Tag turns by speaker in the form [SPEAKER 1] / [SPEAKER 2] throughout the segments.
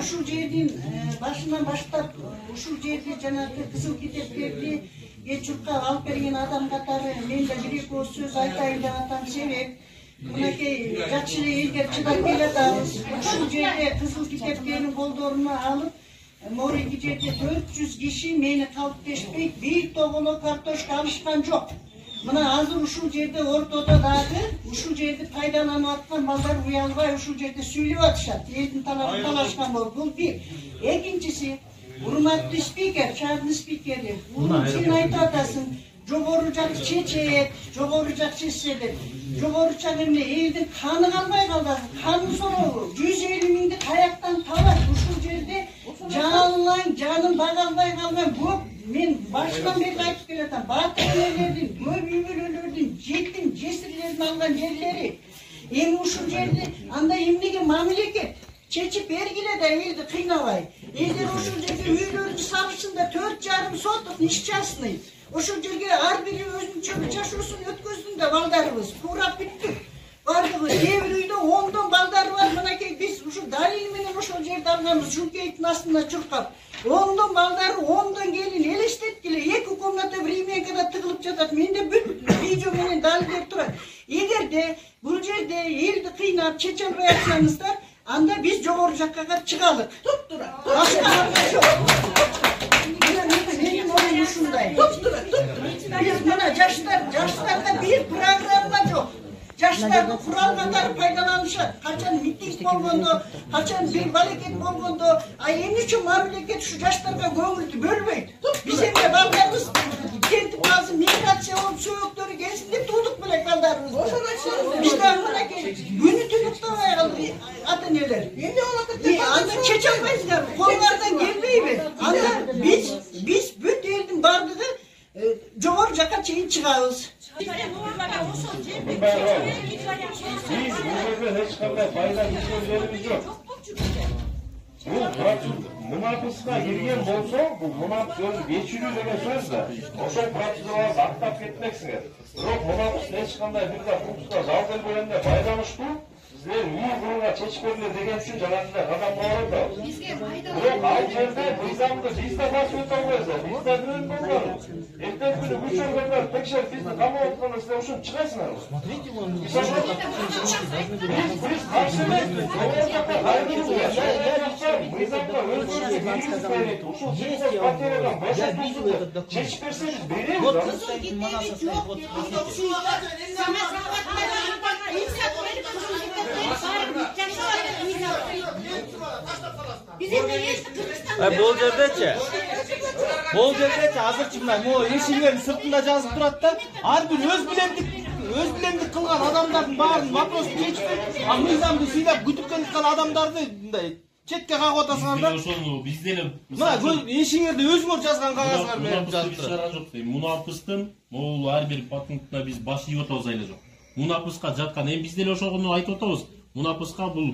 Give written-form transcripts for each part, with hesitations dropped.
[SPEAKER 1] ушул жердин башынан баштап ушул жерди жанагы кызыл китептерди Geçurt'a alıp bergen adam katarı, men de bir söz aytayın деп атам себеп. Мынакей жакшы элдер чыдап келатабыз. Ушул жерде кызыл китептердин колдоруна алып, морги жерде 400 киши мени калыптешпей, бир тоболо картошка алышкан жок. Мына азыр ушул жерде ортодо дагы, ушул жерди пайдаланып аткан балдар уялбай ушул жерде сүйлөп атышат. Элдин талабын талашкан болуп, бул бир. Экинчиси, урматтуу спикер, чардын спикери, сен айтып атасың, жогору жак чечет, жогору жак чечсе деп. Жогору жак эмне элдин каны калбай калды. Каны соробу 150 миңди каяктан табат. Ушул жерде жанын бага албай калган көп. Мен башынан бери айтып келатам. Батырлердин, көп үй-бүлөлөрдүн, жетим, жесирлердин алган жерлери. Эми ушул жерде анда эмнеге мамлекет чечип бергиле да элди кыйнабай. Элдер ушул жерге үйлөрүн салышсын да 4,5 соток несчастный. Ошол жерге ар бири өзүнчө жашоосун өткөздүн да балдарыбыз. Туурап бүттүк. Бардыгы кээ бир үйдө 10дон балдары бар. Мынакей биз ушул далил менен ошол жерде алганбыз. Жукейттин астына чуркап. 10дон балдары 10дон келин элестеткиле. 2 комната времякада тыгылып жатат. Менде бүт видео менен далилдер турат. Эгерде бул жерде элди кыйнап чече албай атсаңыздар, анда биз жогору жакка чыгалык. Туп-тура. Менин оюм ушундай. Туп-тура. Биз мына жаштарда бир программа жок. Жаштарды курал катары пайдаланышат. Качан митинг болгондо, качан бир балекет болгондо, эмне үчүн мамлекет ушу жаштарга көңүлдү бөлбөйт? Биз эмне балдарыбыз кентип калсын, миграция болуп сөөктөрү келсин деп туудук белек балдарыбызды. Биз да мынакей күнү түнү уктабай калды ата энелер. Эмне болот деп анда чече албайсыздар, колуңардан келбейби? Анда биз бүт элдин бардыгы жогору жакка чейин чыгабыз. Biz bu ülkede hiç kadar fayda düşüncelerimiz yok. Bu münafısına girgen olsa, bu münafıs sözü geçiriyor denen söz de, o şey pratikçilerinizi aktap gitmeksiniz. Yok münafısına hiç kadar bir de hukuksuzda zavdel bölümde faydamış bu. Sizler iyi kuruna çeşip verilir degen üçün canatçılar adam bağırdı. Yok al yerde nizamda biz de baş ötürmez. Biz de bir ötürmez. Erten günü güç organlar tekşer bizni kamu organı size uşun çıkarsınlar. Biz karşılayız. Doğru ayrılırız. Nizamda özgürlüğü birimiz verildi. Uşun sizler partiyalardan başa tutuldu. Çeşip verseniz vereyim.
[SPEAKER 2] Бул жердечи азырчы мына могу эшиктердин сыртында жазып турат да, ар бир өз билемдик кылган адамдардын баарын вопросун чечип, а мыйзамды сыйлап күтүп келаткан адамдарды мындай четке кагып атасыңар да.
[SPEAKER 3] Ошону биздер
[SPEAKER 2] мына эшигиңерде өзүңөр жазган кагазыңар менен жазып
[SPEAKER 3] турат. Мунапыстын могул ар бир пунктуна биз баш ийип атабыз эле жок. Мунапыска жаткан эми биз деле ошону айтып атабыз. Мунапыска бул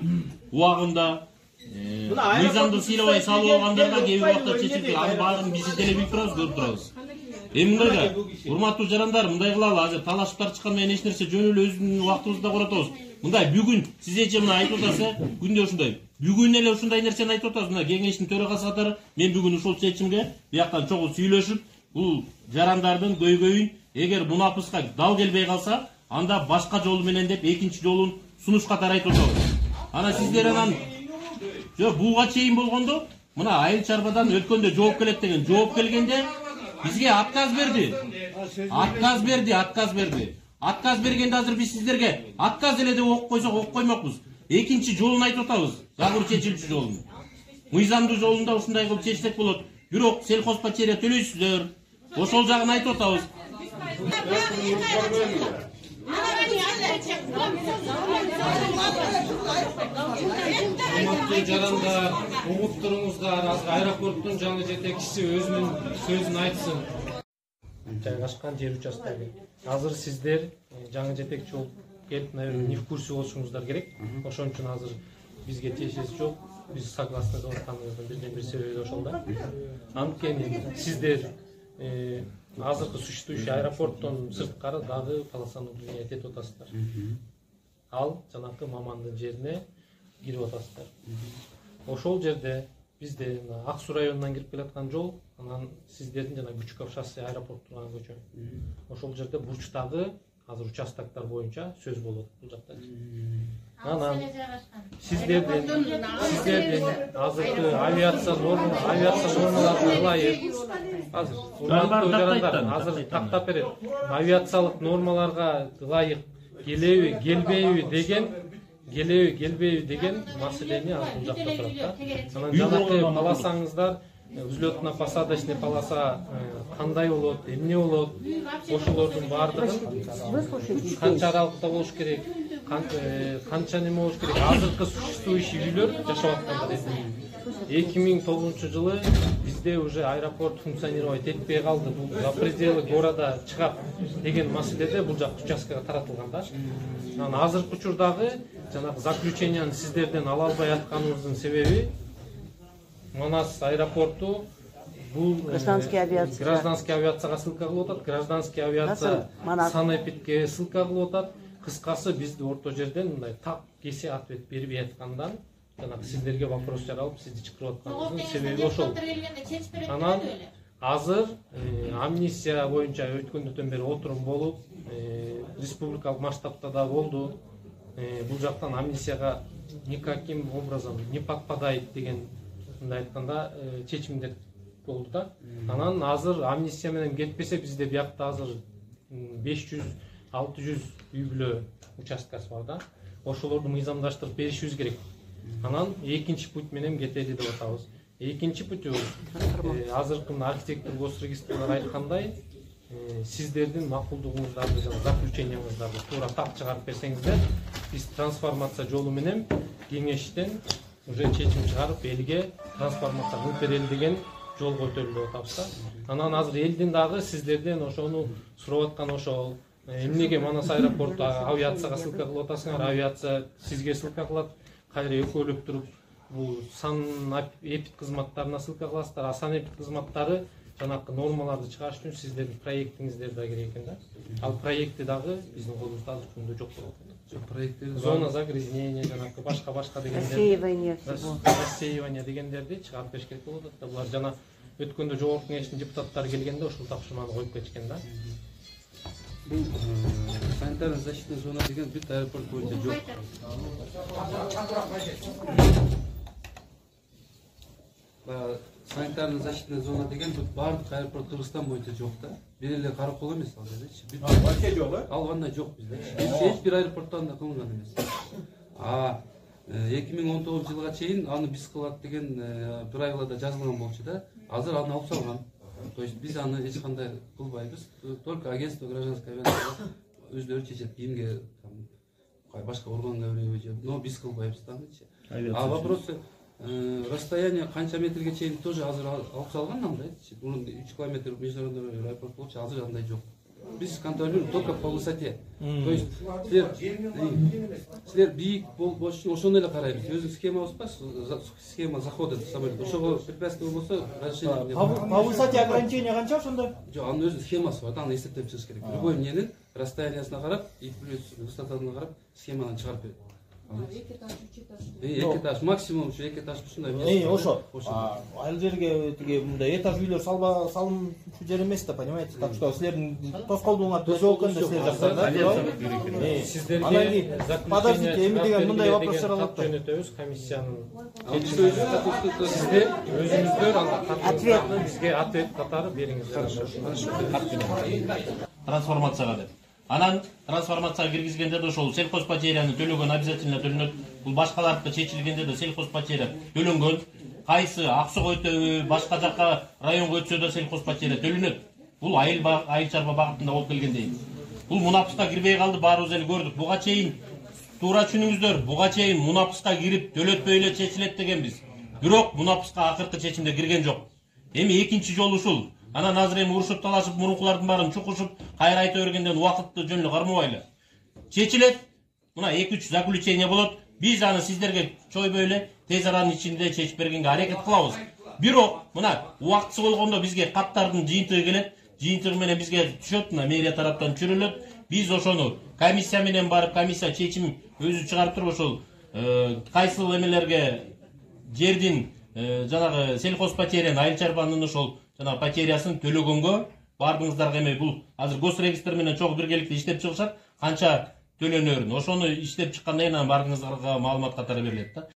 [SPEAKER 3] убагында мыйзамды сыйлабай салып алгандарга кээ бир убакта чечилди. Анын баарын биз деле билип турабыз, көрүп турабыз. Эми мындайга, урматтуу жарандар, мындай кылалы, азыр талашып тарчыккан менен эч нерсе жөн эле өзүнүн убактыбызда коротобуз. Мындай бүгүн сиз эче мына айтып атасыз, күндө ушундай. Бүгүн эле ушундай нерсени айтып атасыз. Мына кеңештин төрагасы катары мен бүгүн ушул чечимге бияктан чогуу сүйлөшүп, бул жарандардын көйгөйүн эгер мунапыска дал келбей калса, анда башка жол менен деп экинчи жолун сунуш катары айтып атабыз. Ана сиздер анан буга чейин болгондо мына айыл чарбадан өткөндө жооп келет деген жооп келгенде бизге отказ берди. Отказ бергенде азыр биз сиздерге отказ эле деп окуп койсок окуп коймокпуз. Экинчи жолун айтып атабыз. Загур чечилчү жолун. Мыйзамдуу жолунда ушундай кылып чечсек болот. Бирок сельхозпотеря төлөйсүздөр. Ошол жагын айтып атабыз.
[SPEAKER 4] Урматтуу жарандар, угуп туруңуздар, аэропорттун жаңы жетекчиси өзүнүн сөзүн айтсын. Жайгашкан жер участогу. Азыр сиздер жаңы жетекчи болуп келип, наверное, не в курсе болушуңуздар керек. Ошон үчүн азыр бизге тиешеси жок. Биз согласны кылып атканыбыздын бирден бир себеби ошол да. Анткени сиздер азыркы существующий аэропорттон сырткары дагы полосануулук этип атасыздар. Ал жанакы мамандын жерине кирип атасыздар. ошол жерде бизде ак суу районунан кирип келаткан жол, анан сиздердин жана Күчүков шоссе аэропорт турган көчө. Ошол жерде бурчтагы азыр участоктор боюнча сөз болот бул жакта. Анан сиздердин азыркы авиация нормаларына ылайык азыр тактап берет. Авиациялык нормаларга ылайык келбейби деген маселени азыр бул жакта турат да. Анан жанакы баласаңыздар взлетно посадочный полоса кандай болот, эмне болот, ошолордун баардыгын канча аралыкта болуш керек, канча неме болуш керек. Азыркы существующий үйлөр жашап аткандар 2009 бизде уже аэропорт функционировать этпей калды. Бул за пределы города чыгат деген маселеде бул жак участкага таратылган да. Анан азыркы учурдагы жанагы заключенияны сиздерден ала албай атканыбыздын себеби Манас аэропорту бул гражданский авиацияга ссылка кылып атат, гражданский авиация санэпидке ссылка кылып атат. Кыскасы бизди орто жерден мындай так кесе ответ бербей аткандан жанагы сиздерге вопрос жаралып сизди чакырып атканыбыздын себеби ошол. Анан азыр амнистия боюнча өткөндөн бери отурум болуп, республикалык масштабта да болду. Бул жактан амнистияга никаким образом не подпадает деген мындай айтканда чечимдер болду да. Анан азыр амнистия менен кетпесе бизде биякта азыр 500-600 үй бүлө участкасы бар да. Ошолорду мыйзамдаштырып беришибиз керек. Анан экинчи путь менен кетели деп атабыз. Экинчи путь азыркы архитектор госрегистрлер айткандай сиздердин макулдугуңуздарды жана заключенияңыздарды туура так чыгарып берсеңиздер, биз трансформация жолу менен кеңештен уже чечим чыгарып элге трансформация кылып берели деген жолго өтөлүп деп атабыз да. Анан азыр элдин дагы сиздерден ошону сурап аткан ошол эмнеге Манас аэропорту авиацияга ссылка кылып атасыңар, авиация сизге ссылка кылат, кайра экөөлөп туруп бул санэпид кызматтарына ссылка кыласыздар. Санэпид кызматтары жанакы нормаларды чыгарыш үчүн сиздердин проектиңиздер да керек экен да. Ал проекти дагы биздин колубузда азыр күндө жок болуп атат. Зона загрязнения жанакы башка дегендер, рассеивание дегендерди чыгарып бериш керек болуп атат. Булар жана өткөндө жогорку кеңештин депутаттары келгенде ушул тапшырманы коюп кетишкен да.
[SPEAKER 5] Бул санитарно-защитная зона деген бүт аэропорт боюнча жок. Санитарно-защитная зона деген бүт бардык аэропорт Кыргызстан боюнча жок да. Бир эле Каракол эмес ал жердечи.
[SPEAKER 2] Вообще жок,
[SPEAKER 5] ал кандай жок бизде. Эч бир аэропорттан да кылынган эмес. 2019 жылга чейин аны биз кылат деген правилада жазылган болчу да. Азыр аны алып салган. То есть биз аны эч кандай кылбайбыз. Только агентство гражданской авиации өздөрү чечет. Кимге башка органга береби же, но биз кылбайбыз дагычы. А вопросы расстояние канча метрге чейин тоже азыр алып салган андай. Бул 3 километр международный аэропорт болчу, азыр андай жок. Биз контролируем только по высоте. То есть силер бийик болуш үчүн ошону эле карайбыз. Өзү схемабыз бар, схема захода в самолет. Ошого препятствие болсо, разрешение.
[SPEAKER 2] По высоте ограничение канча ошондо?
[SPEAKER 5] Жок, анын өзү схемасы бар, аны эстептеп чыгыш керек. Любой эмненин расстояниясына карап, и плюс высотасына карап схеманы чыгарып берет. Эки этаж максимум ушу эки этаж ушундай.
[SPEAKER 2] Ошо. Ал жерге тиги мындай этаж үйлөр салым ушу жер эмес да, понимаете? Так что силердин тоскоолдугуңар төзөө экен да силер жактарда.
[SPEAKER 4] Сиздерге
[SPEAKER 2] подождите, эми деген мындай вопрос жаралат да.
[SPEAKER 4] Жөнөтөбүз комиссиянын. Сиздер өзүңүздөр бизге ответ катары бериңиздер.
[SPEAKER 3] Трансформацияга деп. Анан трансформацияга киргизгенде да ошол сельхозпотеряны төлөгөн обязательно төлөнөт. Бул башкалардыкы чечилгенде да сельхозпотеря төлөнгөн. Кайсы ак суга өтөбү, башка жакка районго өтсө да сельхозпотеря төлөнөт. Бул айыл чарба багытында болуп келгендей. Бул мунапыска кирбей калды, баарыбыз эле көрдүк. Буга чейин туура түшүнүңүздөр, буга чейин мунапыска кирип төлөтпөй эле чечилет дегенбиз. Бирок мунапыска акыркы чечимде кирген жок. Эми экинчи жол ушул. Анан азыр эми урушуп талашып, мурункулардын баарын чукушуп, кайра айта бергенден убакытты жөн эле кармабайлы. Чечилет. Мына 2-3 заключение болот. Биз аны сиздерге чойбой эле тез аранын ичинде чечип бергенге аракет кылабыз. Бирок мына убактысы болгондо бизге каттардын жыйынтыгы келет. Жыйынтыгы менен бизге түшөт, мына мэрия тараптан түшүрүлөт. Биз ошону комиссия менен барып, комиссия чечим өзү чыгарып туруп ошол кайсыл эмелерге жердин жанагы сельхозпотерянын айыл чарбанын ошол жанагы потерясын төлөгөнгө бардыңыздарга эме бул азыр госрегистр менен чогуу биргеликте иштеп чыгышат, канча төлөнөрүн ошону иштеп чыккандан кийин бардыңыздарга маалымат катары берилет да.